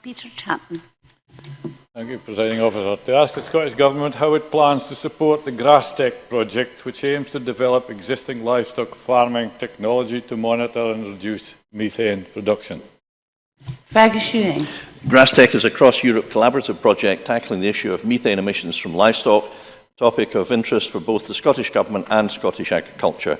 Peter Chapman. Thank you, Presiding Officer. To ask the Scottish Government how it plans to support the GrassTech project, which aims to develop existing livestock farming technology to monitor and reduce methane production. Fergus Ewing. GrassTech is a cross-Europe collaborative project tackling the issue of methane emissions from livestock, a topic of interest for both the Scottish Government and Scottish agriculture.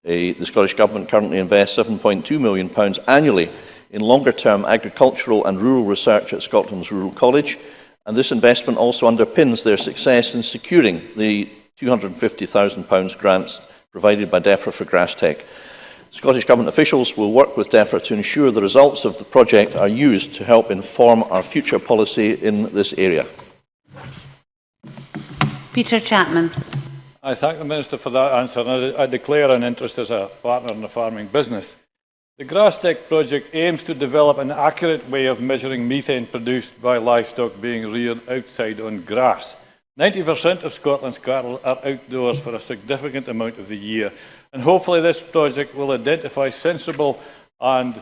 The Scottish Government currently invests £7.2 million annually in longer-term agricultural and rural research at Scotland's Rural College, and this investment also underpins their success in securing the £250,000 grants provided by DEFRA for GrassTech. Scottish Government officials will work with DEFRA to ensure the results of the project are used to help inform our future policy in this area. Peter Chapman. I thank the Minister for that answer, and I declare an interest as a partner in the farming business. The GrassTech project aims to develop an accurate way of measuring methane produced by livestock being reared outside on grass. 90% of Scotland's cattle are outdoors for a significant amount of the year, and hopefully this project will identify sensible and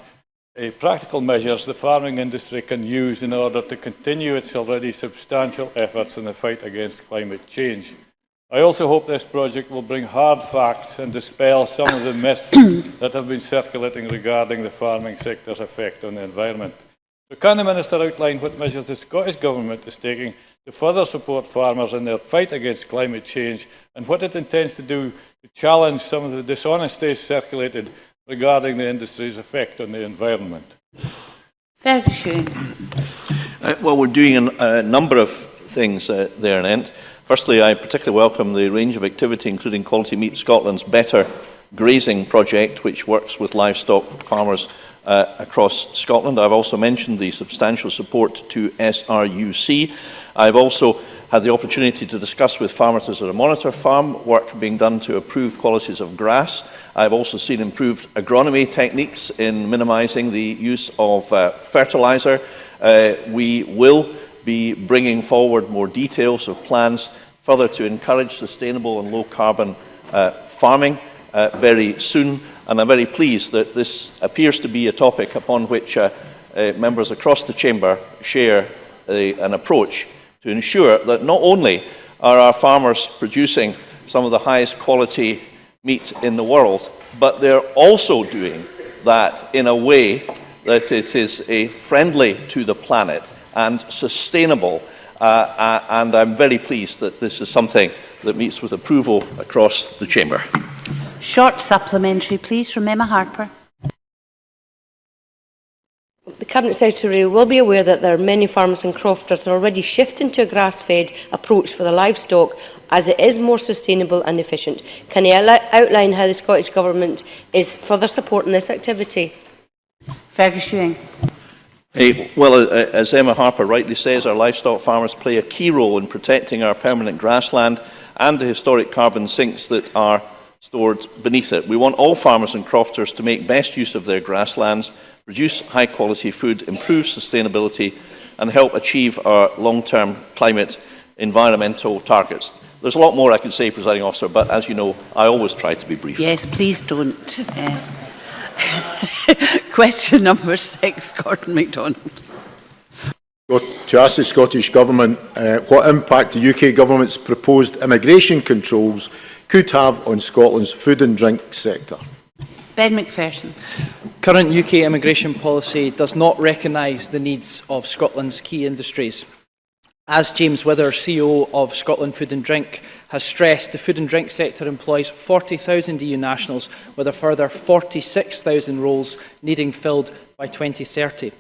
practical measures the farming industry can use in order to continue its already substantial efforts in the fight against climate change. I also hope this project will bring hard facts and dispel some of the myths that have been circulating regarding the farming sector's effect on the environment. So can the Minister outline what measures the Scottish Government is taking to further support farmers in their fight against climate change, and what it intends to do to challenge some of the dishonesty circulated regarding the industry's effect on the environment? Fergus Ewing. Well, we're doing a number of things there, Nent. Firstly, I particularly welcome the range of activity, including Quality Meat Scotland's Better Grazing project, which works with livestock farmers across Scotland. I've also mentioned the substantial support to SRUC. I've also had the opportunity to discuss with farmers at a monitor farm work being done to improve qualities of grass. I've also seen improved agronomy techniques in minimising the use of fertiliser. We will be bringing forward more details of plans further to encourage sustainable and low-carbon farming very soon, and I'm very pleased that this appears to be a topic upon which members across the Chamber share an approach to ensure that not only are our farmers producing some of the highest quality meat in the world, but they're also doing that in a way that it is friendly to the planet and sustainable, and I'm very pleased that this is something that meets with approval across the Chamber. Short supplementary, please, from Emma Harper. The Cabinet Secretary will be aware that there are many farmers in Croft that are already shifting to a grass-fed approach for the livestock, as it is more sustainable and efficient. Can he outline how the Scottish Government is further supporting this activity? Fergus Ewing. Well, as Emma Harper rightly says, our livestock farmers play a key role in protecting our permanent grassland and the historic carbon sinks that are stored beneath it. We want all farmers and crofters to make best use of their grasslands, produce high-quality food, improve sustainability, and help achieve our long-term climate environmental targets. There's a lot more I could say, Presiding Officer, but as you know, I always try to be brief. Yes, please don't. Question number 6, Gordon MacDonald. To ask the Scottish Government what impact the UK Government's proposed immigration controls could have on Scotland's food and drink sector. Ben Macpherson. Current UK immigration policy does not recognise the needs of Scotland's key industries. As James Wither, CEO of Scotland Food and Drink, has stressed, the food and drink sector employs 40,000 EU nationals, with a further 46,000 roles needing filled by 2030.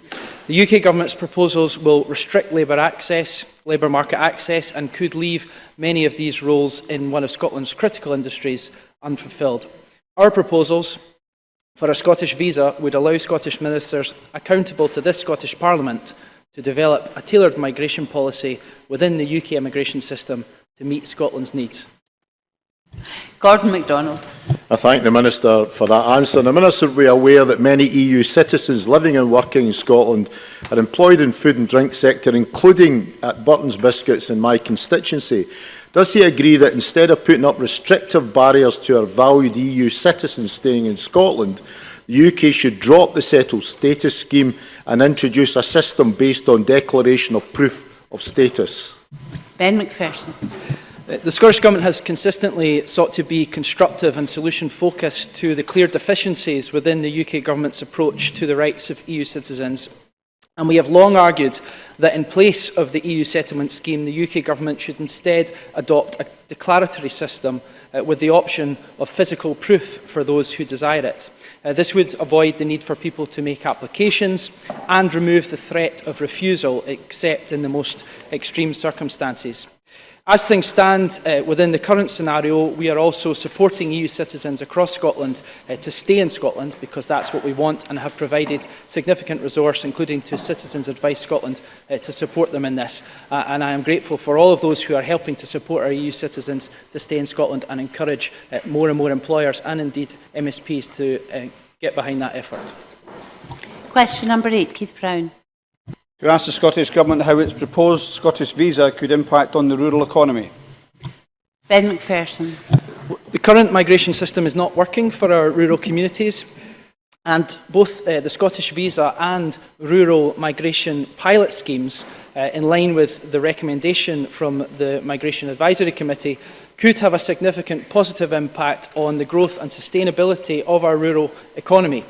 The UK Government's proposals will restrict labour market access, and could leave many of these roles in one of Scotland's critical industries unfulfilled. Our proposals for a Scottish visa would allow Scottish ministers accountable to this Scottish Parliament to develop a tailored migration policy within the UK immigration system to meet Scotland's needs. Gordon MacDonald. I thank the Minister for that answer. The Minister will be aware that many EU citizens living and working in Scotland are employed in food and drink sector, including at Burton's Biscuits in my constituency. Does he agree that instead of putting up restrictive barriers to our valued EU citizens staying in Scotland, The UK should drop the settled status scheme and introduce a system based on declaration of proof of status. Ben McPherson. The Scottish Government has consistently sought to be constructive and solution-focused to the clear deficiencies within the UK Government's approach to the rights of EU citizens. And we have long argued that in place of the EU settlement scheme, the UK Government should instead adopt a declaratory system with the option of physical proof for those who desire it. This would avoid the need for people to make applications and remove the threat of refusal, except in the most extreme circumstances. As things stand within the current scenario, we are also supporting EU citizens across Scotland to stay in Scotland, because that's what we want, and have provided significant resource, including to Citizens Advice Scotland, to support them in this. And I am grateful for all of those who are helping to support our EU citizens to stay in Scotland, and encourage more and more employers and indeed MSPs to get behind that effort. Question number 8, Keith Brown. To ask the Scottish Government how its proposed Scottish visa could impact on the rural economy. Ben McPherson. The current migration system is not working for our rural communities, and both the Scottish visa and rural migration pilot schemes, in line with the recommendation from the Migration Advisory Committee, could have a significant positive impact on the growth and sustainability of our rural economy.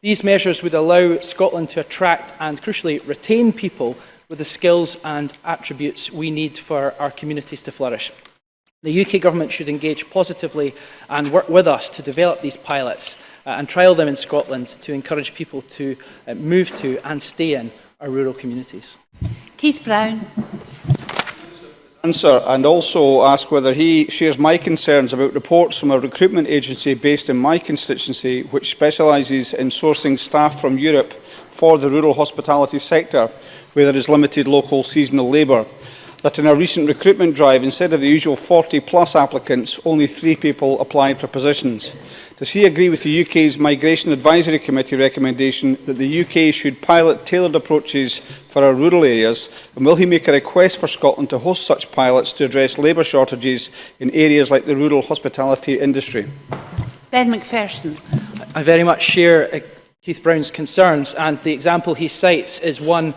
These measures would allow Scotland to attract and, crucially, retain people with the skills and attributes we need for our communities to flourish. The UK Government should engage positively and work with us to develop these pilots and trial them in Scotland to encourage people to move to and stay in our rural communities. Keith Brown. Answer, and also ask whether he shares my concerns about reports from a recruitment agency based in my constituency, which specialises in sourcing staff from Europe for the rural hospitality sector, where there is limited local seasonal labour. That in a recent recruitment drive, instead of the usual 40+ applicants, only 3 people applied for positions. Does he agree with the UK's Migration Advisory Committee recommendation that the UK should pilot tailored approaches for our rural areas, and will he make a request for Scotland to host such pilots to address labour shortages in areas like the rural hospitality industry? Ben McPherson. I very much share Keith Brown's concerns, and the example he cites is one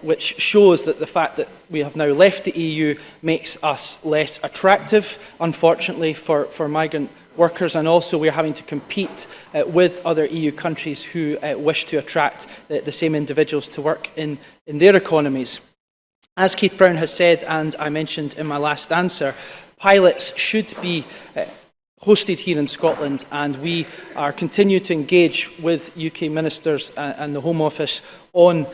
which shows that the fact that we have now left the EU makes us less attractive, unfortunately, for migrant workers, and also we are having to compete with other EU countries who wish to attract the same individuals to work in their economies. As Keith Brown has said, and I mentioned in my last answer, pilots should be hosted here in Scotland, and we are continue to engage with UK ministers and the Home Office on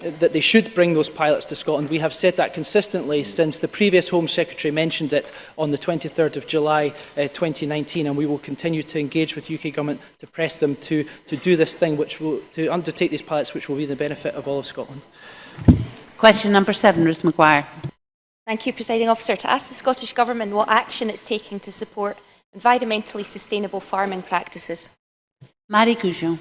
that they should bring those pilots to Scotland. We have said that consistently since the previous Home Secretary mentioned it on the 23rd of July 2019, and we will continue to engage with UK Government to press them to do this thing, to undertake these pilots, which will be the benefit of all of Scotland. Question number 7, Ruth Maguire. Thank you, Presiding Officer. To ask the Scottish Government what action it's taking to support environmentally sustainable farming practices. Marie Goujon.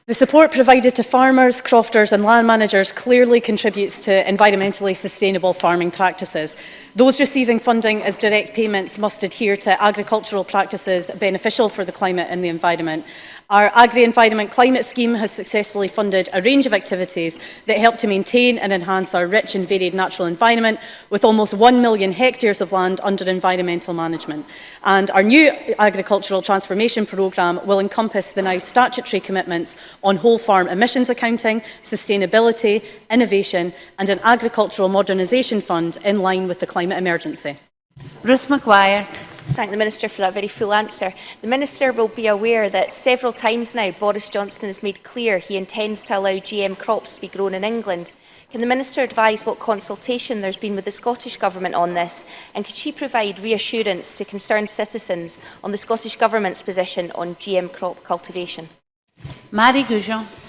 The support provided to farmers, crofters and land managers clearly contributes to environmentally sustainable farming practices. Those receiving funding as direct payments must adhere to agricultural practices beneficial for the climate and the environment. Our Agri-Environment Climate Scheme has successfully funded a range of activities that help to maintain and enhance our rich and varied natural environment, with almost 1 million hectares of land under environmental management. And our new Agricultural Transformation Programme will encompass the now statutory commitments on whole farm emissions accounting, sustainability, innovation and an agricultural modernisation fund in line with the climate emergency. Ruth Maguire. Thank the Minister for that very full answer. The Minister will be aware that several times now Boris Johnson has made clear he intends to allow GM crops to be grown in England. Can the Minister advise what consultation there's been with the Scottish Government on this, and could she provide reassurance to concerned citizens on the Scottish Government's position on GM crop cultivation? Marie Goujon.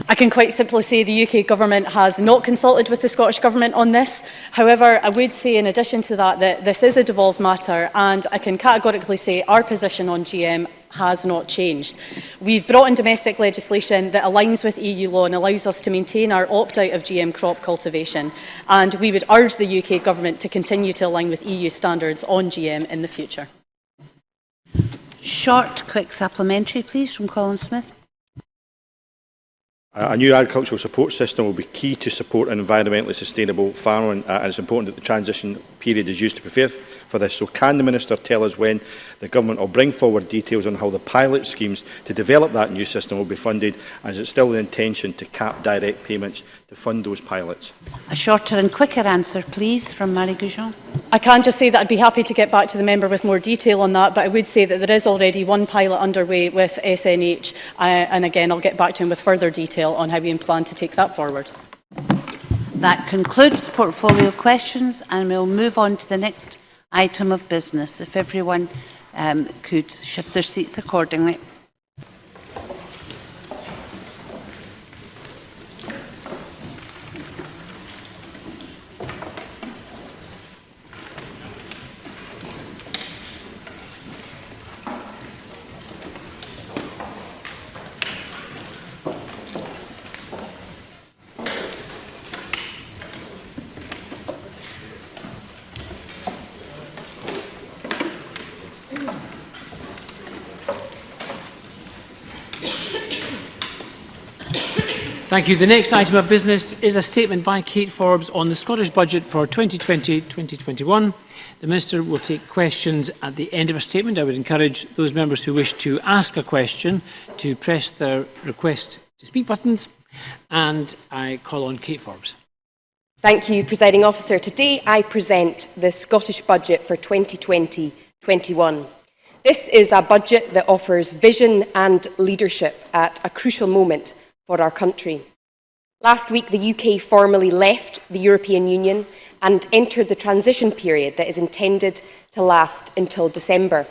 I can quite simply say the UK Government has not consulted with the Scottish Government on this. However, I would say in addition to that this is a devolved matter, and I can categorically say our position on GM has not changed. We've brought in domestic legislation that aligns with EU law and allows us to maintain our opt-out of GM crop cultivation, and we would urge the UK Government to continue to align with EU standards on GM in the future. Short, quick supplementary, please, from Colin Smith. A new agricultural support system will be key to support an environmentally sustainable farming, and it's important that the transition period is used to prepare for this. So can the Minister tell us when the Government will bring forward details on how the pilot schemes to develop that new system will be funded, and is it still the intention to cap direct payments to fund those pilots? A shorter and quicker answer, please, from Marie Goujon. I can just say that I'd be happy to get back to the member with more detail on that, but I would say that there is already one pilot underway with SNH, and again, I'll get back to him with further detail on how we plan to take that forward. That concludes portfolio questions, and we'll move on to the next item of business. If everyone could shift their seats accordingly. Thank you. The next item of business is a statement by Kate Forbes on the Scottish Budget for 2020-2021. The Minister will take questions at the end of her statement. I would encourage those members who wish to ask a question to press their request to speak buttons. And I call on Kate Forbes. Thank you, Presiding Officer. Today I present the Scottish Budget for 2020-21. This is a budget that offers vision and leadership at a crucial moment for our country. Last week, the UK formally left the European Union and entered the transition period that is intended to last until December.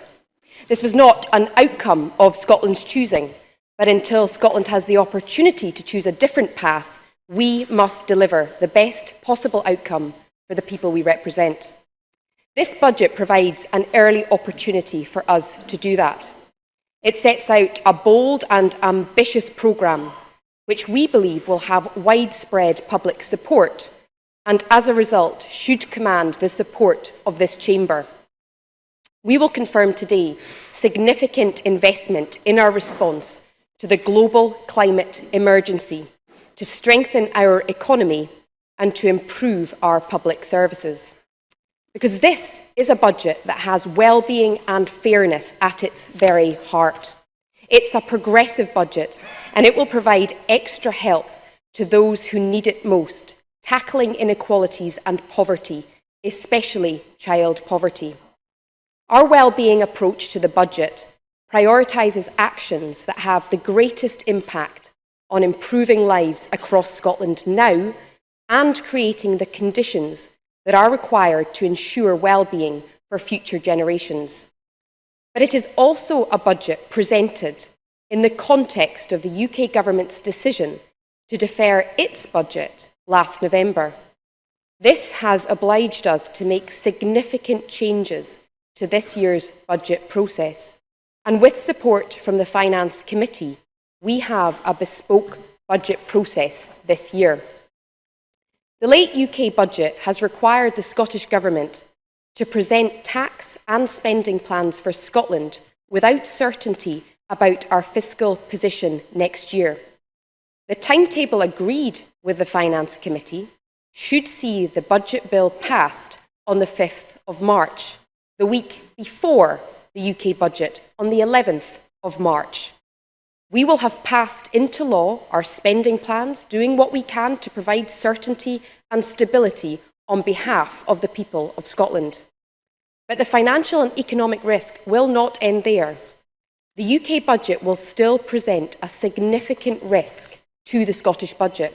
This was not an outcome of Scotland's choosing, but until Scotland has the opportunity to choose a different path, we must deliver the best possible outcome for the people we represent. This budget provides an early opportunity for us to do that. It sets out a bold and ambitious programme which we believe will have widespread public support and, as a result, should command the support of this chamber. We will confirm today significant investment in our response to the global climate emergency, to strengthen our economy and to improve our public services. Because this is a budget that has well-being and fairness at its very heart. It's a progressive budget, and it will provide extra help to those who need it most, tackling inequalities and poverty, especially child poverty. Our well-being approach to the budget prioritises actions that have the greatest impact on improving lives across Scotland now and creating the conditions that are required to ensure well-being for future generations. But it is also a budget presented in the context of the UK Government's decision to defer its budget last November. This has obliged us to make significant changes to this year's budget process. And with support from the Finance Committee, we have a bespoke budget process this year. The late UK budget has required the Scottish Government to present tax and spending plans for Scotland without certainty about our fiscal position next year. The timetable agreed with the Finance Committee should see the budget bill passed on the 5th of March, the week before the UK budget on the 11th of March. We will have passed into law our spending plans, doing what we can to provide certainty and stability on behalf of the people of Scotland. But the financial and economic risk will not end there. The UK budget will still present a significant risk to the Scottish budget.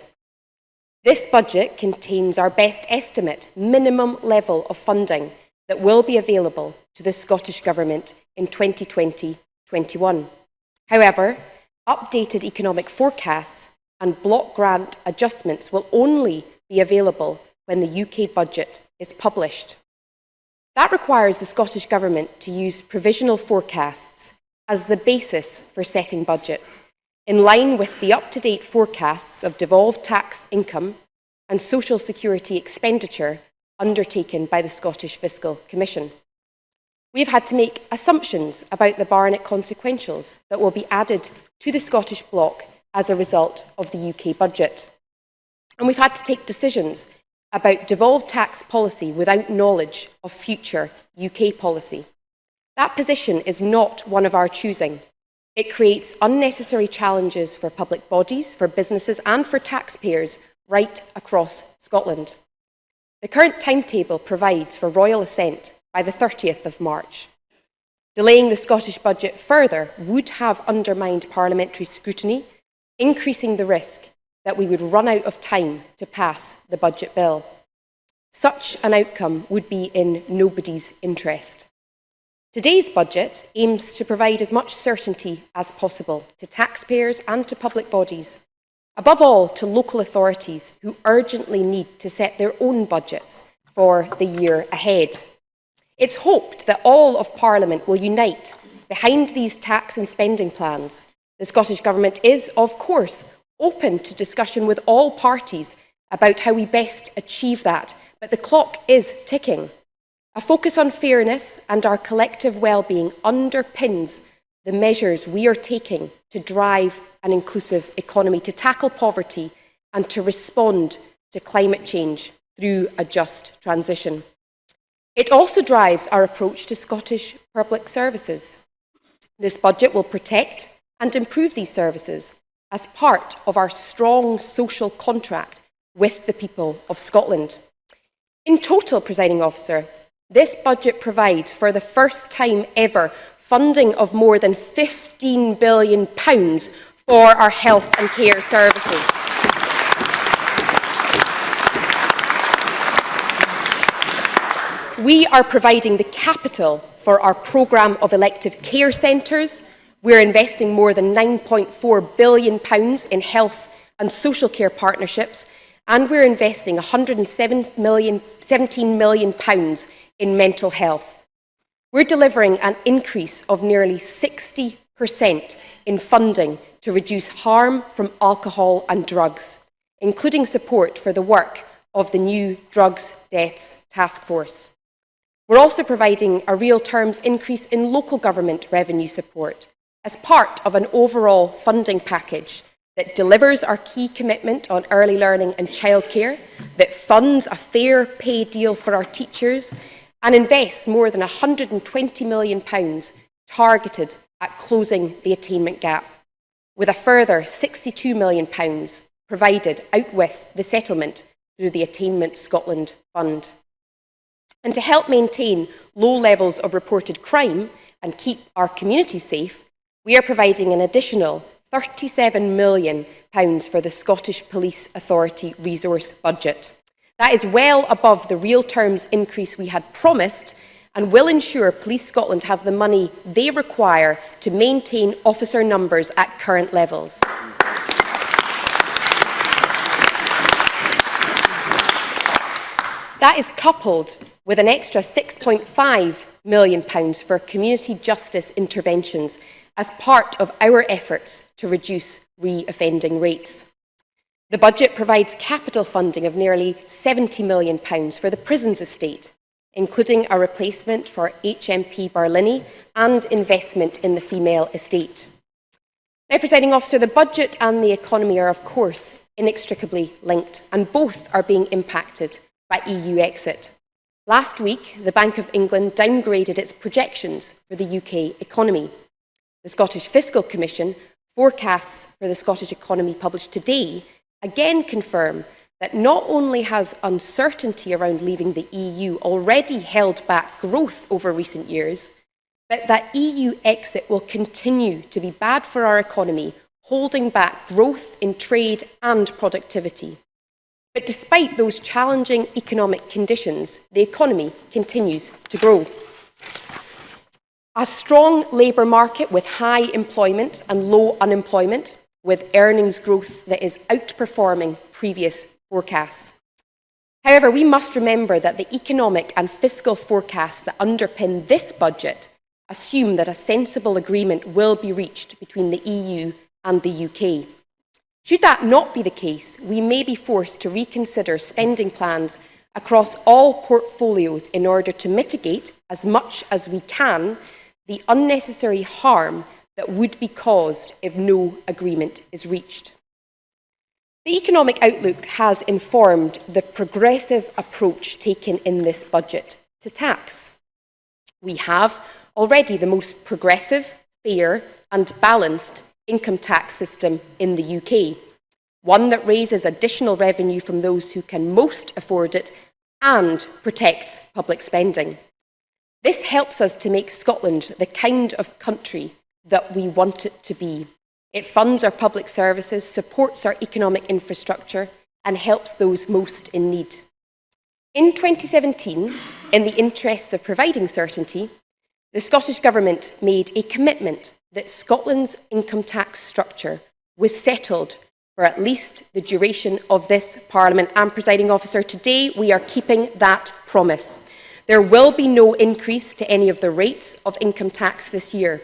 This budget contains our best estimate minimum level of funding that will be available to the Scottish Government in 2020-21. However, updated economic forecasts and block grant adjustments will only be available when the UK budget is published. That requires the Scottish Government to use provisional forecasts as the basis for setting budgets, in line with the up-to-date forecasts of devolved tax income and social security expenditure undertaken by the Scottish Fiscal Commission. we have had to make assumptions about the Barnett consequentials that will be added to the Scottish bloc as a result of the UK budget. And we've had to take decisions about devolved tax policy without knowledge of future UK policy. That position is not one of our choosing. It creates unnecessary challenges for public bodies, for businesses and for taxpayers right across Scotland. The current timetable provides for royal assent by the 30th of March. Delaying the Scottish budget further would have undermined parliamentary scrutiny, increasing the risk that we would run out of time to pass the budget bill. Such an outcome would be in nobody's interest. Today's budget aims to provide as much certainty as possible to taxpayers and to public bodies, above all to local authorities who urgently need to set their own budgets for the year ahead. It's hoped that all of Parliament will unite behind these tax and spending plans. The Scottish Government is, of course, open to discussion with all parties about how we best achieve that, but the clock is ticking. A focus on fairness and our collective well-being underpins the measures we are taking to drive an inclusive economy, to tackle poverty and to respond to climate change through a just transition. It also drives our approach to Scottish public services. This budget will protect and improve these services as part of our strong social contract with the people of Scotland. In total, Presiding Officer, this budget provides for the first time ever funding of more than £15 billion for our health and care services. We are providing the capital for our programme of elective care centres. We're investing more than £9.4 billion in health and social care partnerships, and we're investing £117 million in mental health. We're delivering an increase of nearly 60% in funding to reduce harm from alcohol and drugs, including support for the work of the new Drugs Deaths Task Force. We're also providing a real terms increase in local government revenue support as part of an overall funding package that delivers our key commitment on early learning and childcare, that funds a fair pay deal for our teachers, and invests more than £120 million targeted at closing the attainment gap, with a further £62 million provided out with the settlement through the Attainment Scotland Fund. And to help maintain low levels of reported crime and keep our communities safe, we are providing an additional £37 million for the Scottish Police Authority resource budget. That is well above the real terms increase we had promised and will ensure Police Scotland have the money they require to maintain officer numbers at current levels. That is coupled with an extra £6.5 million for community justice interventions as part of our efforts to reduce re-offending rates. The budget provides capital funding of nearly £70 million for the prisons estate, including a replacement for HMP Barlinnie and investment in the female estate. Now, Presiding Officer, the budget and the economy are, of course, inextricably linked, and both are being impacted by EU exit. Last week, the Bank of England downgraded its projections for the UK economy. The Scottish Fiscal Commission forecasts for the Scottish economy published today again confirm that not only has uncertainty around leaving the EU already held back growth over recent years, but that EU exit will continue to be bad for our economy, holding back growth in trade and productivity. But despite those challenging economic conditions, the economy continues to grow. A strong labour market with high employment and low unemployment, with earnings growth that is outperforming previous forecasts. However, we must remember that the economic and fiscal forecasts that underpin this budget assume that a sensible agreement will be reached between the EU and the UK. Should that not be the case, we may be forced to reconsider spending plans across all portfolios in order to mitigate, as much as we can, the unnecessary harm that would be caused if no agreement is reached. The economic outlook has informed the progressive approach taken in this budget to tax. We have already the most progressive, fair and balanced income tax system in the UK, one that raises additional revenue from those who can most afford it and protects public spending. This helps us to make Scotland the kind of country that we want it to be. It funds our public services, supports our economic infrastructure and helps those most in need. In 2017, in the interests of providing certainty, the Scottish Government made a commitment that Scotland's income tax structure was settled for at least the duration of this Parliament. And, Presiding Officer, today we are keeping that promise. There will be no increase to any of the rates of income tax this year.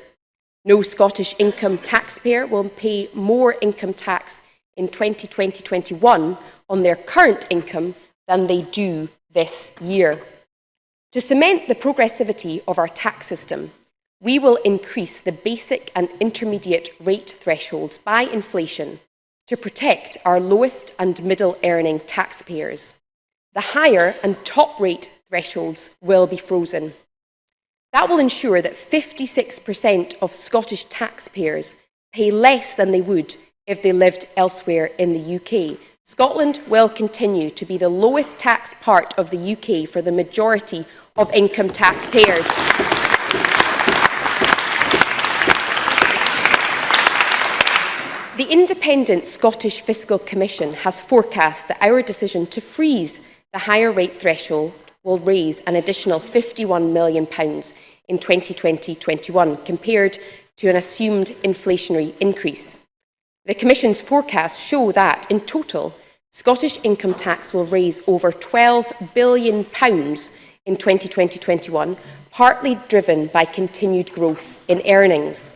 No Scottish income taxpayer will pay more income tax in 2020-21 on their current income than they do this year. To cement the progressivity of our tax system, we will increase the basic and intermediate rate thresholds by inflation to protect our lowest and middle earning taxpayers. The higher and top rate thresholds will be frozen. That will ensure that 56% of Scottish taxpayers pay less than they would if they lived elsewhere in the UK. Scotland will continue to be the lowest tax part of the UK for the majority of income taxpayers. The Independent Scottish Fiscal Commission has forecast that our decision to freeze the higher rate threshold will raise an additional £51 million in 2020-21 compared to an assumed inflationary increase. The Commission's forecasts show that, in total, Scottish income tax will raise over £12 billion in 2020-21, partly driven by continued growth in earnings.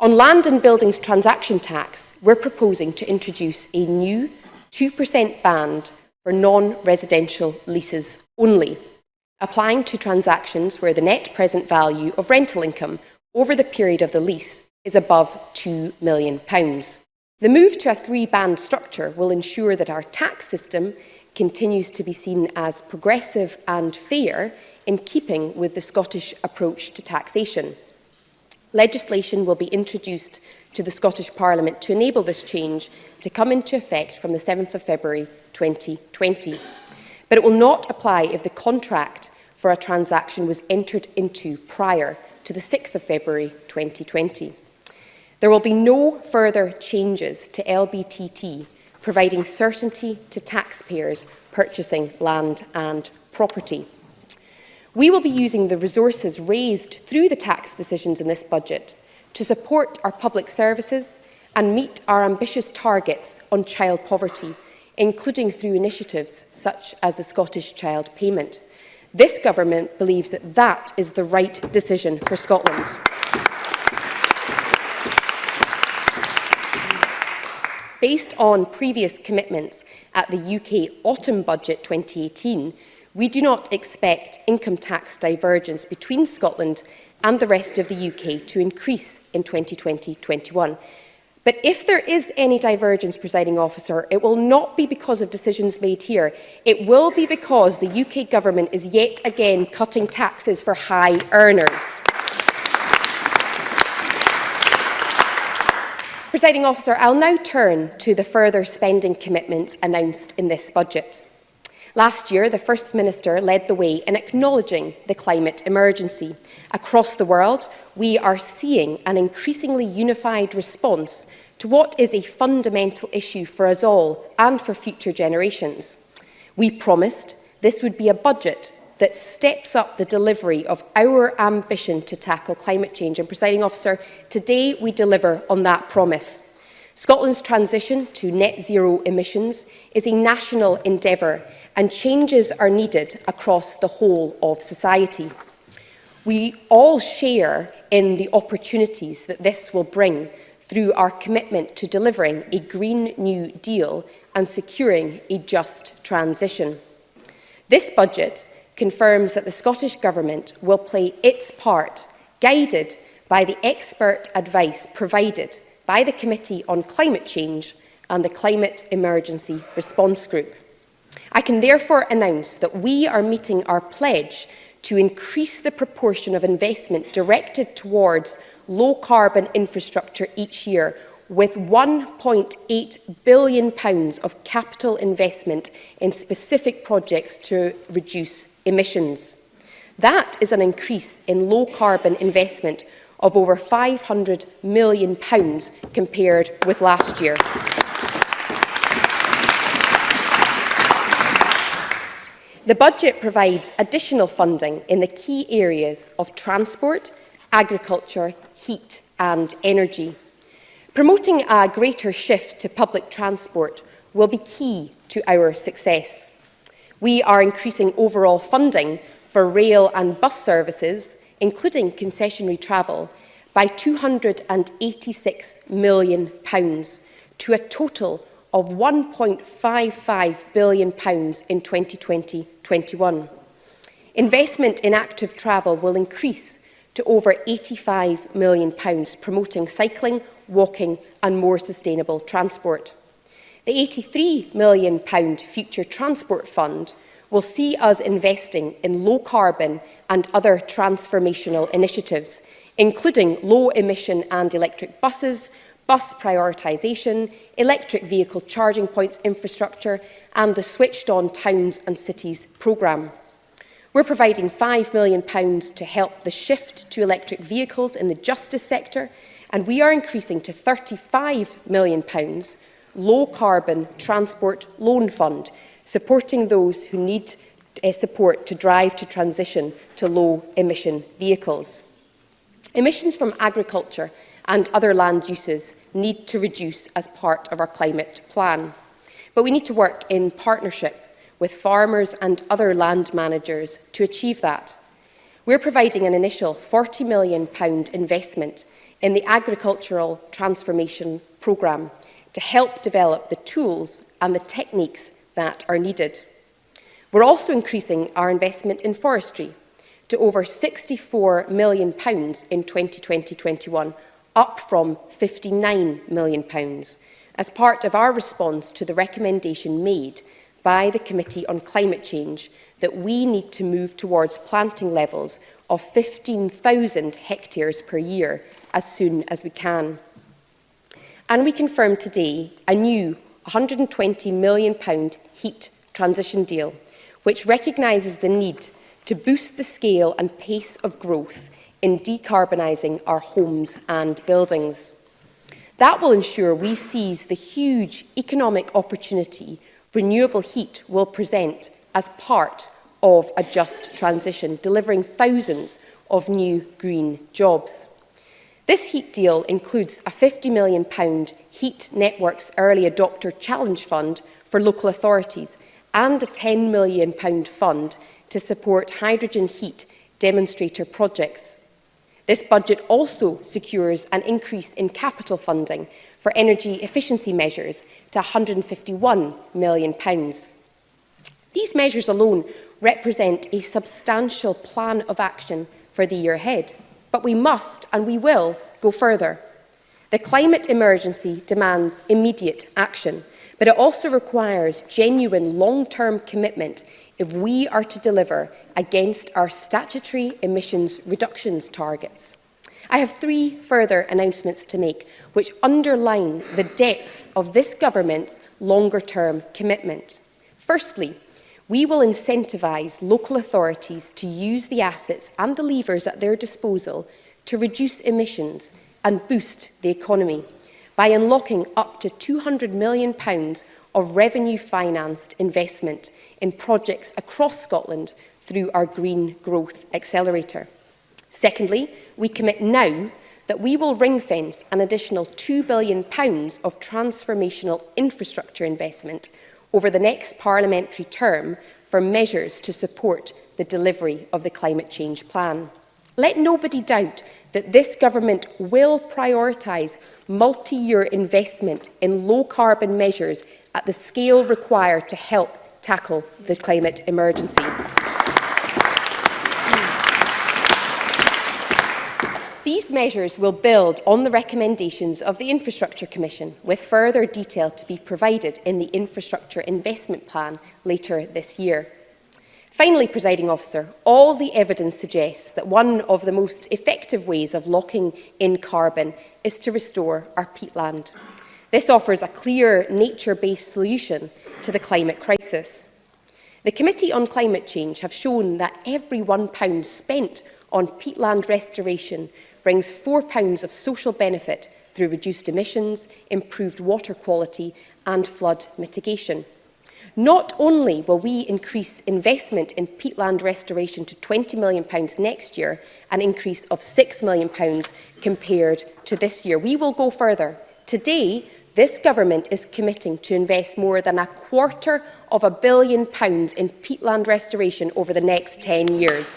On land and buildings transaction tax, we're proposing to introduce a new 2% band for non-residential leases only, applying to transactions where the net present value of rental income over the period of the lease is above £2 million. The move to a three-band structure will ensure that our tax system continues to be seen as progressive and fair in keeping with the Scottish approach to taxation. Legislation will be introduced to the Scottish Parliament to enable this change to come into effect from the 7th of February 2020. But it will not apply if the contract for a transaction was entered into prior to the 6th of February 2020. There will be no further changes to LBTT, providing certainty to taxpayers purchasing land and property. We will be using the resources raised through the tax decisions in this budget to support our public services and meet our ambitious targets on child poverty, including through initiatives such as the Scottish Child Payment. This government believes that that is the right decision for Scotland. Based on previous commitments at the UK Autumn Budget 2018, we do not expect income tax divergence between Scotland and the rest of the UK to increase in 2020-21. But if there is any divergence, Presiding Officer, it will not be because of decisions made here. It will be because the UK Government is yet again cutting taxes for high earners. Presiding Officer, I'll now turn to the further spending commitments announced in this budget. Last year, the First Minister led the way in acknowledging the climate emergency. Across the world, we are seeing an increasingly unified response to what is a fundamental issue for us all and for future generations. We promised this would be a budget that steps up the delivery of our ambition to tackle climate change. And, Presiding Officer, today we deliver on that promise. Scotland's transition to net zero emissions is a national endeavour, and changes are needed across the whole of society. We all share in the opportunities that this will bring through our commitment to delivering a Green New Deal and securing a just transition. This budget confirms that the Scottish Government will play its part, guided by the expert advice provided by the Committee on Climate Change and the Climate Emergency Response Group. I can therefore announce that we are meeting our pledge to increase the proportion of investment directed towards low-carbon infrastructure each year, with £1.8 billion of capital investment in specific projects to reduce emissions. That is an increase in low-carbon investment of over £500 million compared with last year. The budget provides additional funding in the key areas of transport, agriculture, heat and energy. Promoting a greater shift to public transport will be key to our success. We are increasing overall funding for rail and bus services, including concessionary travel, by £286 million to a total of £1.55 billion in 2020-21. Investment in active travel will increase to over £85 million, promoting cycling, walking and more sustainable transport. The £83 million Future Transport Fund will see us investing in low-carbon and other transformational initiatives, including low-emission and electric buses, bus prioritisation, electric vehicle charging points infrastructure and the Switched On Towns and Cities programme. We're providing £5 million to help the shift to electric vehicles in the justice sector, and we are increasing to £35 million low-carbon transport loan fund, supporting those who need support to drive to transition to low-emission vehicles. Emissions from agriculture and other land uses need to reduce as part of our climate plan. But we need to work in partnership with farmers and other land managers to achieve that. We're providing an initial £40 million investment in the Agricultural Transformation Programme to help develop the tools and the techniques that are needed. We're also increasing our investment in forestry to over £64 million in 2020-21, up from £59 million, as part of our response to the recommendation made by the Committee on Climate Change that we need to move towards planting levels of 15,000 hectares per year as soon as we can. And we confirm today a new £120 million heat transition deal, which recognises the need to boost the scale and pace of growth in decarbonising our homes and buildings. That will ensure we seize the huge economic opportunity renewable heat will present as part of a just transition, delivering thousands of new green jobs. This heat deal includes a £50 million Heat Networks Early Adopter Challenge Fund for local authorities and a £10 million fund to support hydrogen heat demonstrator projects. This budget also secures an increase in capital funding for energy efficiency measures to £151 million. These measures alone represent a substantial plan of action for the year ahead, but we must and we will go further. The climate emergency demands immediate action, but it also requires genuine long-term commitment if we are to deliver against our statutory emissions reductions targets. I have three further announcements to make which underline the depth of this government's longer-term commitment. Firstly, we will incentivise local authorities to use the assets and the levers at their disposal to reduce emissions and boost the economy by unlocking up to £200 million of revenue-financed investment in projects across Scotland through our Green Growth Accelerator. Secondly, we commit now that we will ring-fence an additional £2 billion of transformational infrastructure investment over the next parliamentary term for measures to support the delivery of the climate change plan. Let nobody doubt that this government will prioritise multi-year investment in low-carbon measures at the scale required to help tackle the climate emergency. These measures will build on the recommendations of the Infrastructure Commission, with further detail to be provided in the Infrastructure Investment Plan later this year. Finally, Presiding Officer, all the evidence suggests that one of the most effective ways of locking in carbon is to restore our peatland. This offers a clear nature-based solution to the climate crisis. The Committee on Climate Change have shown that every £1 spent on peatland restoration brings £4 of social benefit through reduced emissions, improved water quality and flood mitigation. Not only will we increase investment in peatland restoration to £20 million next year, an increase of £6 million compared to this year, we will go further. Today, this government is committing to invest more than £250 million in peatland restoration over the next 10 years.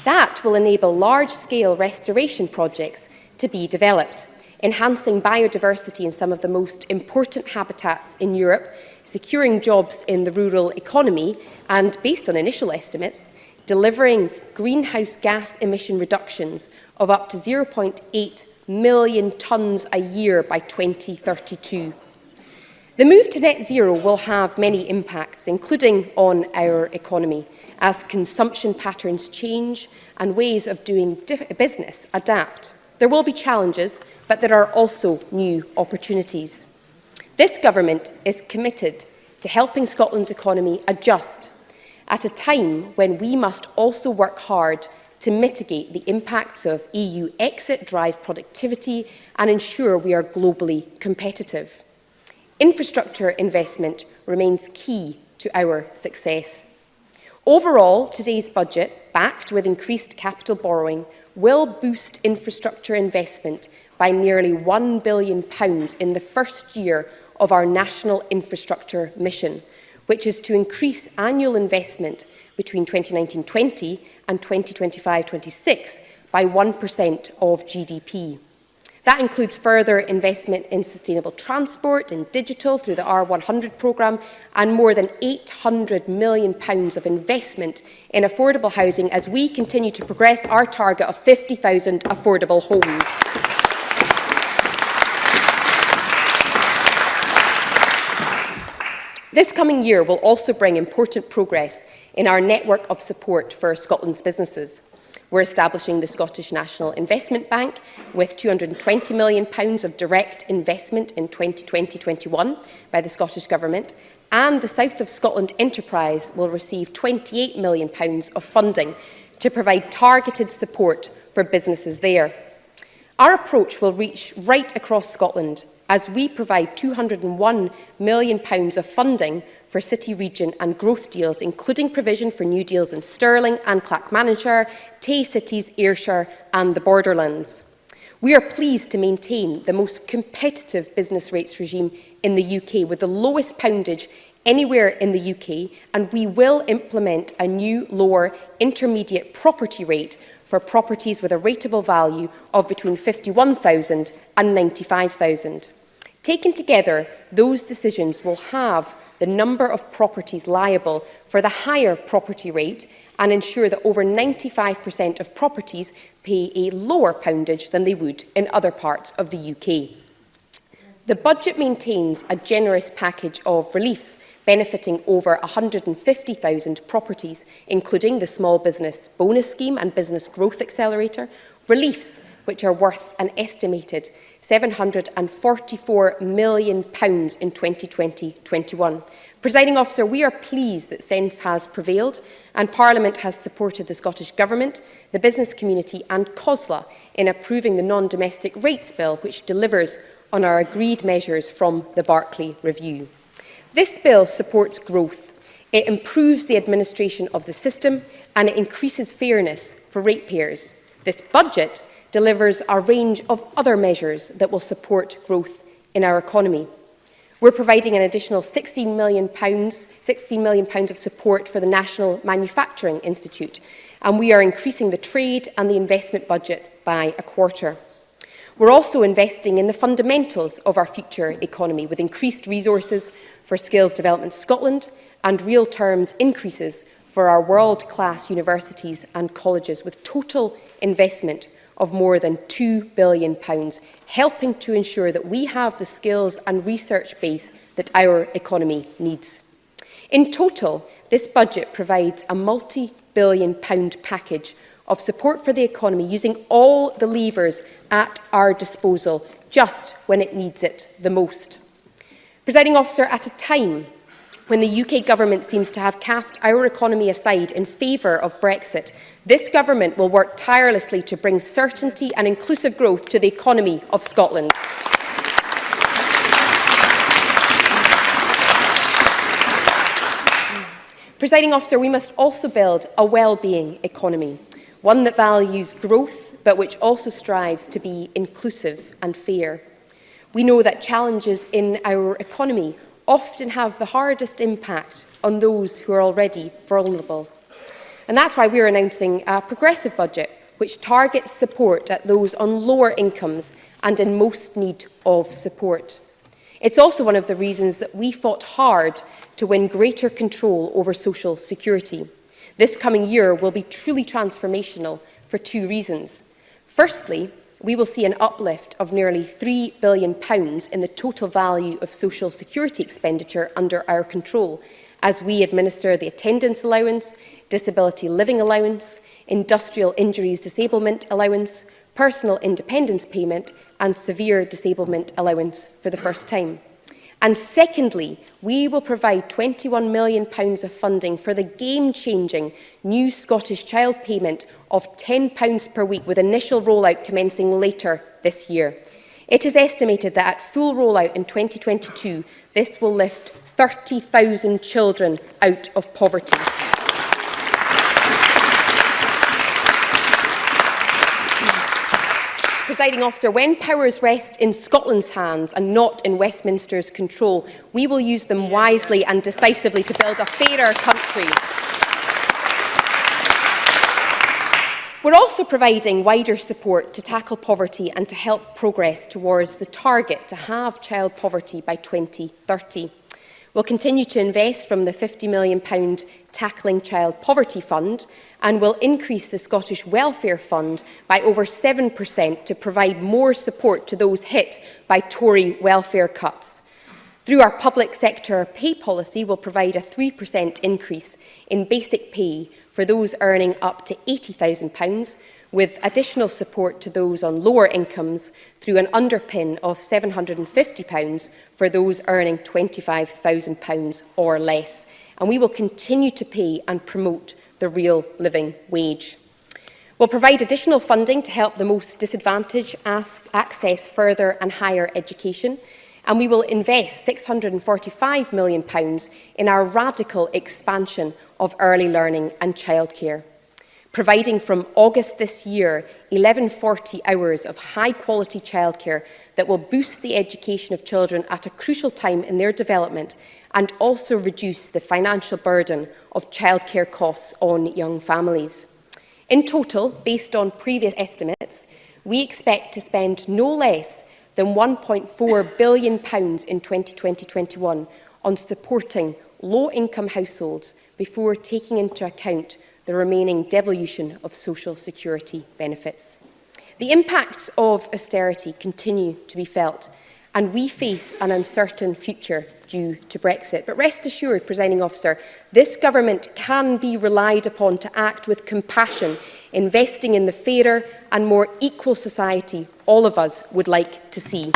That will enable large-scale restoration projects to be developed, enhancing biodiversity in some of the most important habitats in Europe, securing jobs in the rural economy and, based on initial estimates, delivering greenhouse gas emission reductions of up to 0.8 million tonnes a year by 2032. The move to net zero will have many impacts, including on our economy, as consumption patterns change and ways of doing business adapt. There will be challenges, but there are also new opportunities. This government is committed to helping Scotland's economy adjust at a time when we must also work hard to mitigate the impacts of EU exit, drive productivity and ensure we are globally competitive. Infrastructure investment remains key to our success. Overall, today's budget, backed with increased capital borrowing, will boost infrastructure investment by nearly £1 billion in the first year of our national infrastructure mission, which is to increase annual investment between 2019-20 and 2025-26 by 1% of GDP. That includes further investment in sustainable transport and digital through the R100 programme and more than £800 million of investment in affordable housing as we continue to progress our target of 50,000 affordable homes. This coming year will also bring important progress in our network of support for Scotland's businesses. We're establishing the Scottish National Investment Bank with £220 million of direct investment in 2020-21 by the Scottish Government, and the South of Scotland Enterprise will receive £28 million of funding to provide targeted support for businesses there. Our approach will reach right across Scotland as we provide £201 million of funding for city, region and growth deals, including provision for new deals in Stirling and Clackmannanshire, Tay Cities, Ayrshire and the Borderlands. We are pleased to maintain the most competitive business rates regime in the UK, with the lowest poundage anywhere in the UK, and we will implement a new lower intermediate property rate for properties with a rateable value of between £51,000 and £95,000. Taken together, those decisions will halve the number of properties liable for the higher property rate and ensure that over 95% of properties pay a lower poundage than they would in other parts of the UK. The budget maintains a generous package of reliefs benefiting over 150,000 properties, including the Small Business Bonus Scheme and Business Growth Accelerator, reliefs which are worth an estimated £744 million in 2020-21. Presiding Officer, we are pleased that sense has prevailed and Parliament has supported the Scottish Government, the business community and COSLA in approving the Non-Domestic Rates Bill, which delivers on our agreed measures from the Barclay Review. This bill supports growth, it improves the administration of the system and it increases fairness for ratepayers. This budget delivers a range of other measures that will support growth in our economy. We're providing an additional £16 million of support for the National Manufacturing Institute, and we are increasing the trade and the investment budget by a quarter. We're also investing in the fundamentals of our future economy with increased resources for Skills Development Scotland and real terms increases for our world-class universities and colleges, with total investment of more than £2 billion, helping to ensure that we have the skills and research base that our economy needs. In total, this budget provides a multi-billion-pound package of support for the economy, using all the levers at our disposal just when it needs it the most. Presiding Officer, at a time when the UK Government seems to have cast our economy aside in favour of Brexit, this Government will work tirelessly to bring certainty and inclusive growth to the economy of Scotland. Presiding Officer, we must also build a well-being economy, one that values growth but which also strives to be inclusive and fair. We know that challenges in our economy often have the hardest impact on those who are already vulnerable. And that's why we're announcing a progressive budget which targets support at those on lower incomes and in most need of support. It's also one of the reasons that we fought hard to win greater control over social security. This coming year will be truly transformational for two reasons. Firstly, we will see an uplift of nearly £3 billion in the total value of social security expenditure under our control as we administer the attendance allowance, disability living allowance, industrial injuries disablement allowance, personal independence payment and severe disablement allowance for the first time. And secondly, we will provide £21 million of funding for the game-changing new Scottish Child payment of £10 per week, with initial rollout commencing later this year. It is estimated that at full rollout in 2022, this will lift 30,000 children out of poverty. Presiding Officer, when powers rest in Scotland's hands and not in Westminster's control, we will use them wisely and decisively to build a fairer country. We're also providing wider support to tackle poverty and to help progress towards the target to halve child poverty by 2030. We'll continue to invest from the £50 million Tackling Child Poverty Fund, and will increase the Scottish Welfare Fund by over 7% to provide more support to those hit by Tory welfare cuts. Through our public sector pay policy, we'll provide a 3% increase in basic pay for those earning up to £80,000, with additional support to those on lower incomes through an underpin of £750 for those earning £25,000 or less. And we will continue to pay and promote the real living wage. We'll provide additional funding to help the most disadvantaged access further and higher education, and we will invest £645 million in our radical expansion of early learning and childcare, providing from August this year 1140 hours of high-quality childcare that will boost the education of children at a crucial time in their development and also reduce the financial burden of childcare costs on young families. In total, based on previous estimates, we expect to spend no less than £1.4 billion in 2020-21 on supporting low-income households before taking into account the remaining devolution of social security benefits. The impacts of austerity continue to be felt, and we face an uncertain future due to Brexit. But rest assured, Presiding Officer, this Government can be relied upon to act with compassion, investing in the fairer and more equal society all of us would like to see.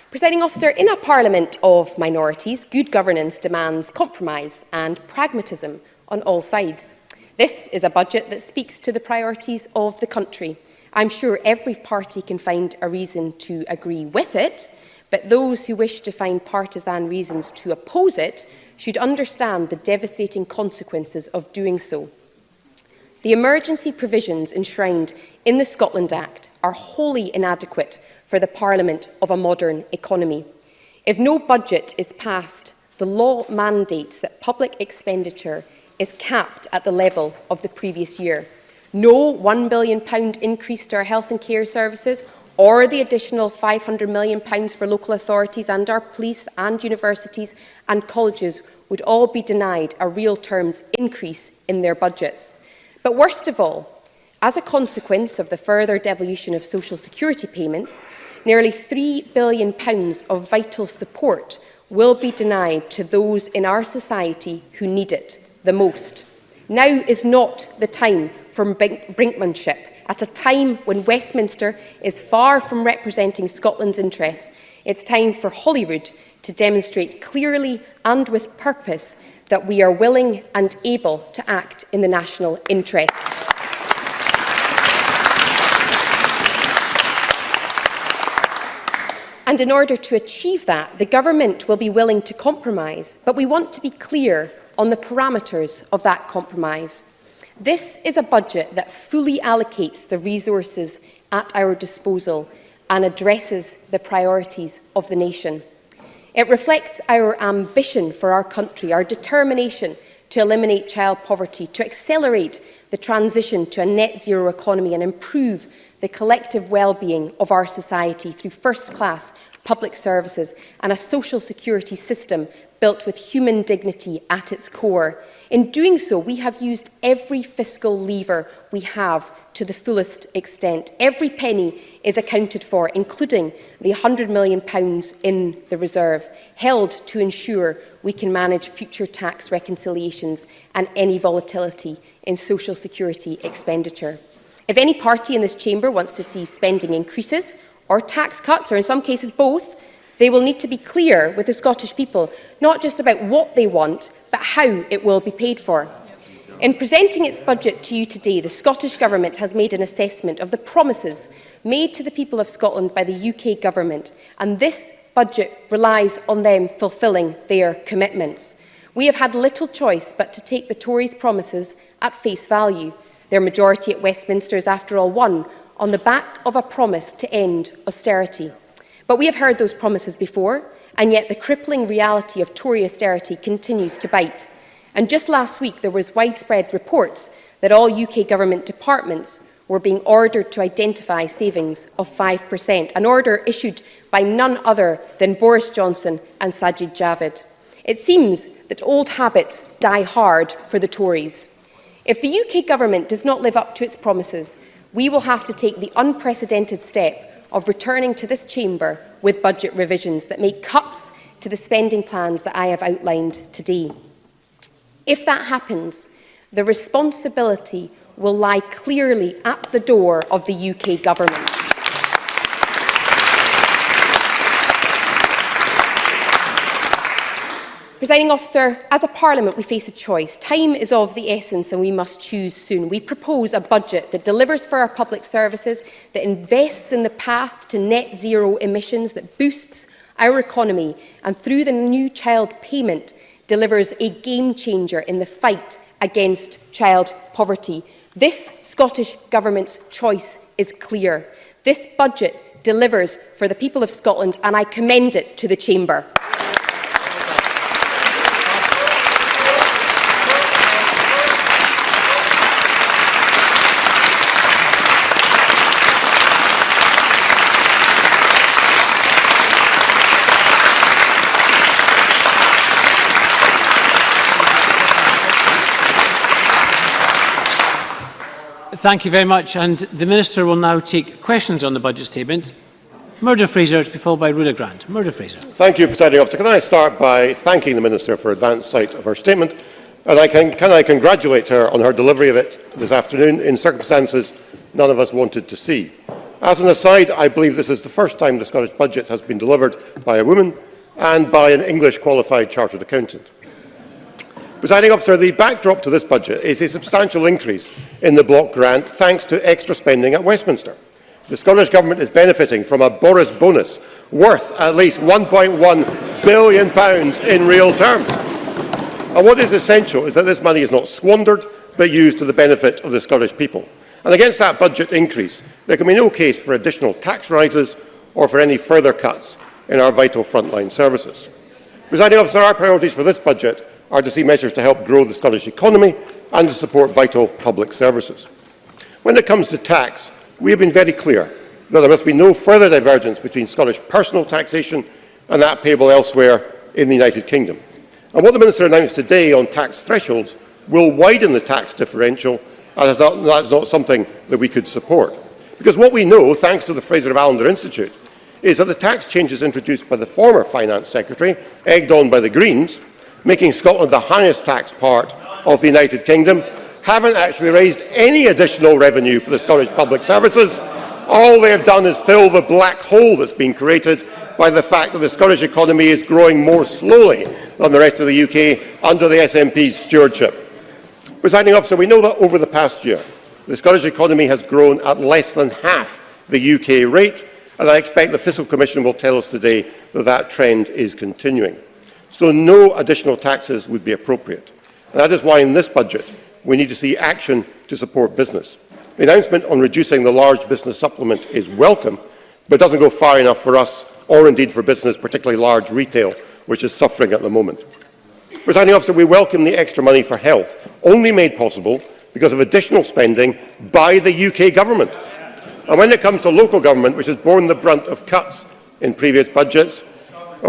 Presiding Officer, in a parliament of minorities, good governance demands compromise and pragmatism on all sides. This is a budget that speaks to the priorities of the country. I'm sure every party can find a reason to agree with it, but those who wish to find partisan reasons to oppose it should understand the devastating consequences of doing so. The emergency provisions enshrined in the Scotland Act are wholly inadequate for the Parliament of a modern economy. If no budget is passed, the law mandates that public expenditure is capped at the level of the previous year. No £1 billion increase to our health and care services, or the additional £500 million for local authorities and our police and universities and colleges would all be denied a real terms increase in their budgets. But worst of all, as a consequence of the further devolution of social security payments, nearly £3 billion of vital support will be denied to those in our society who need it the most. Now is not the time for brinkmanship. At a time when Westminster is far from representing Scotland's interests, it's time for Holyrood to demonstrate clearly and with purpose that we are willing and able to act in the national interest. And in order to achieve that, the Government will be willing to compromise, but we want to be clear on the parameters of that compromise. This is a budget that fully allocates the resources at our disposal and addresses the priorities of the nation. It reflects our ambition for our country, our determination to eliminate child poverty, to accelerate the transition to a net zero economy and improve the collective well-being of our society through first-class public services and a social security system built with human dignity at its core. In doing so, we have used every fiscal lever we have to the fullest extent. Every penny is accounted for, including the £100 million in the reserve, held to ensure we can manage future tax reconciliations and any volatility in social security expenditure. If any party in this chamber wants to see spending increases or tax cuts, or in some cases both, they will need to be clear with the Scottish people, not just about what they want, but how it will be paid for. In presenting its budget to you today, the Scottish Government has made an assessment of the promises made to the people of Scotland by the UK Government, and this budget relies on them fulfilling their commitments. We have had little choice but to take the Tories' promises at face value. Their majority at Westminster is, after all, won on the back of a promise to end austerity. But we have heard those promises before, and yet the crippling reality of Tory austerity continues to bite. And just last week, there was widespread reports that all UK Government departments were being ordered to identify savings of 5%, an order issued by none other than Boris Johnson and Sajid Javid. It seems that old habits die hard for the Tories. If the UK Government does not live up to its promises, we will have to take the unprecedented step of returning to this chamber with budget revisions that make cuts to the spending plans that I have outlined today. If that happens, the responsibility will lie clearly at the door of the UK Government. Presiding Officer, as a Parliament we face a choice. Time is of the essence and we must choose soon. We propose a budget that delivers for our public services, that invests in the path to net zero emissions, that boosts our economy, and through the new child payment delivers a game changer in the fight against child poverty. This Scottish Government's choice is clear. This budget delivers for the people of Scotland, and I commend it to the Chamber. Thank you very much. And the Minister will now take questions on the budget statement. Murdo Fraser to be followed by Rhoda Grant. Murdo Fraser. Thank you, Presiding Officer. Can I start by thanking the Minister for advance sight of her statement? And can I congratulate her on her delivery of it this afternoon in circumstances none of us wanted to see. As an aside, I believe this is the first time the Scottish budget has been delivered by a woman and by an English qualified chartered accountant. Presiding Officer, the backdrop to this budget is a substantial increase in the block grant thanks to extra spending at Westminster. The Scottish Government is benefiting from a Boris bonus worth at least £1.1 billion in real terms. And what is essential is that this money is not squandered but used to the benefit of the Scottish people. And against that budget increase, there can be no case for additional tax rises or for any further cuts in our vital frontline services. Presiding Officer, our priorities for this budget are to see measures to help grow the Scottish economy and to support vital public services. When it comes to tax, we have been very clear that there must be no further divergence between Scottish personal taxation and that payable elsewhere in the United Kingdom. And what the Minister announced today on tax thresholds will widen the tax differential, and that's not something that we could support. Because what we know, thanks to the Fraser of Allender Institute, is that the tax changes introduced by the former Finance Secretary, egged on by the Greens, making Scotland the highest tax part of the United Kingdom, haven't actually raised any additional revenue for the Scottish public services. All they have done is fill the black hole that's been created by the fact that the Scottish economy is growing more slowly than the rest of the UK under the SNP's stewardship. Presiding Officer, we know that over the past year, the Scottish economy has grown at less than half the UK rate, and I expect the Fiscal Commission will tell us today that that trend is continuing. So no additional taxes would be appropriate. And that is why in this budget we need to see action to support business. The announcement on reducing the large business supplement is welcome, but doesn't go far enough for us, or indeed for business, particularly large retail, which is suffering at the moment. Presiding Officer, we welcome the extra money for health, only made possible because of additional spending by the UK government. And when it comes to local government, which has borne the brunt of cuts in previous budgets,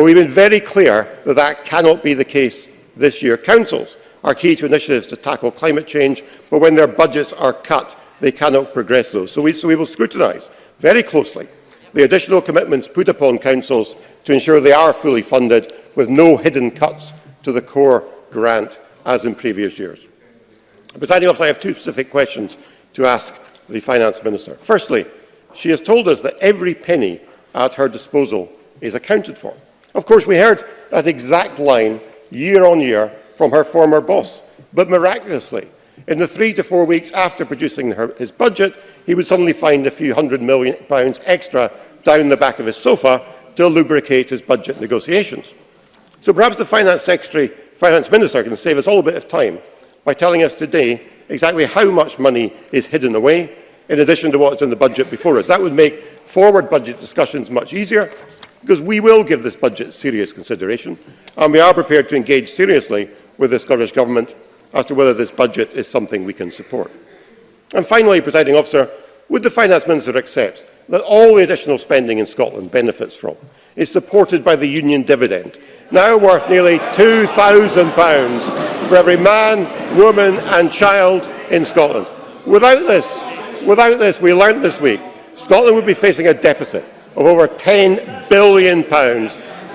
we've been very clear that that cannot be the case this year. Councils are key to initiatives to tackle climate change, but when their budgets are cut, they cannot progress those. So we will scrutinise very closely the additional commitments put upon councils to ensure they are fully funded with no hidden cuts to the core grant as in previous years. Presiding Officer, I have two specific questions to ask the Finance Minister. Firstly, she has told us that every penny at her disposal is accounted for. Of course, we heard that exact line year on year from her former boss, but miraculously, in the 3 to 4 weeks after producing his budget, he would suddenly find a few £100 million extra down the back of his sofa to lubricate his budget negotiations. So perhaps the Finance Minister can save us all a bit of time by telling us today exactly how much money is hidden away, in addition to what's in the budget before us. That would make forward budget discussions much easier, because we will give this budget serious consideration, and we are prepared to engage seriously with the Scottish Government as to whether this budget is something we can support. And finally, Presiding Officer, would the Finance Minister accept that all the additional spending in Scotland benefits from is supported by the union dividend, now worth nearly £2,000 for every man, woman and child in Scotland? Without this, we learnt this week, Scotland would be facing a deficit of over £10 billion,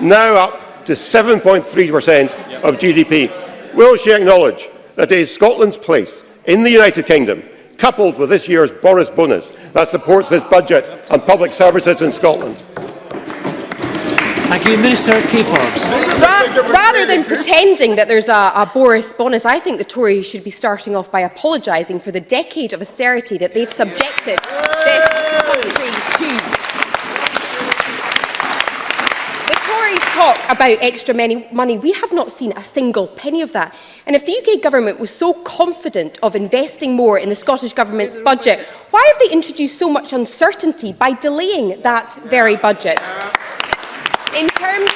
now up to 7.3% of GDP. Will she acknowledge that it is Scotland's place in the United Kingdom, coupled with this year's Boris bonus, that supports this budget and public services in Scotland? Thank you. Minister Kay Forbes. Rather than pretending that there's a Boris bonus, I think the Tories should be starting off by apologising for the decade of austerity that they've subjected this country to. The Tories talk about extra money. We have not seen a single penny of that. And if the UK Government was so confident of investing more in the Scottish Government's budget, why have they introduced so much uncertainty by delaying that very budget? In terms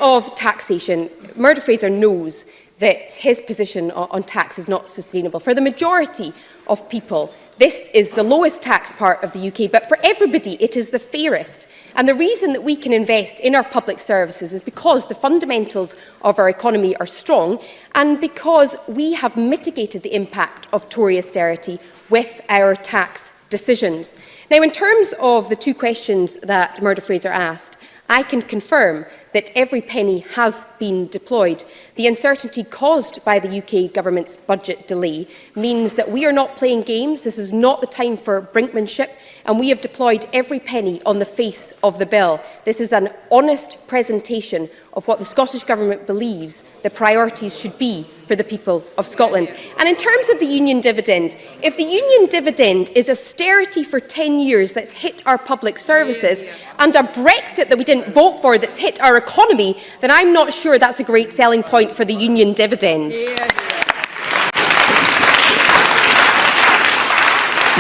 of taxation, Murdo Fraser knows that his position on tax is not sustainable. For the majority of people, this is the lowest tax part of the UK, but for everybody, it is the fairest. And the reason that we can invest in our public services is because the fundamentals of our economy are strong and because we have mitigated the impact of Tory austerity with our tax decisions. Now, in terms of the two questions that Murdo Fraser asked, I can confirm that every penny has been deployed. The uncertainty caused by the UK Government's budget delay means that we are not playing games. This is not the time for brinkmanship, and we have deployed every penny on the face of the bill. This is an honest presentation of what the Scottish Government believes the priorities should be for the people of Scotland. And in terms of the union dividend, if the union dividend is austerity for 10 years that's hit our public services and a Brexit that we didn't vote for that's hit our economy, then I'm not sure that's a great selling point for the union dividend.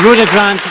Rhoda Grant.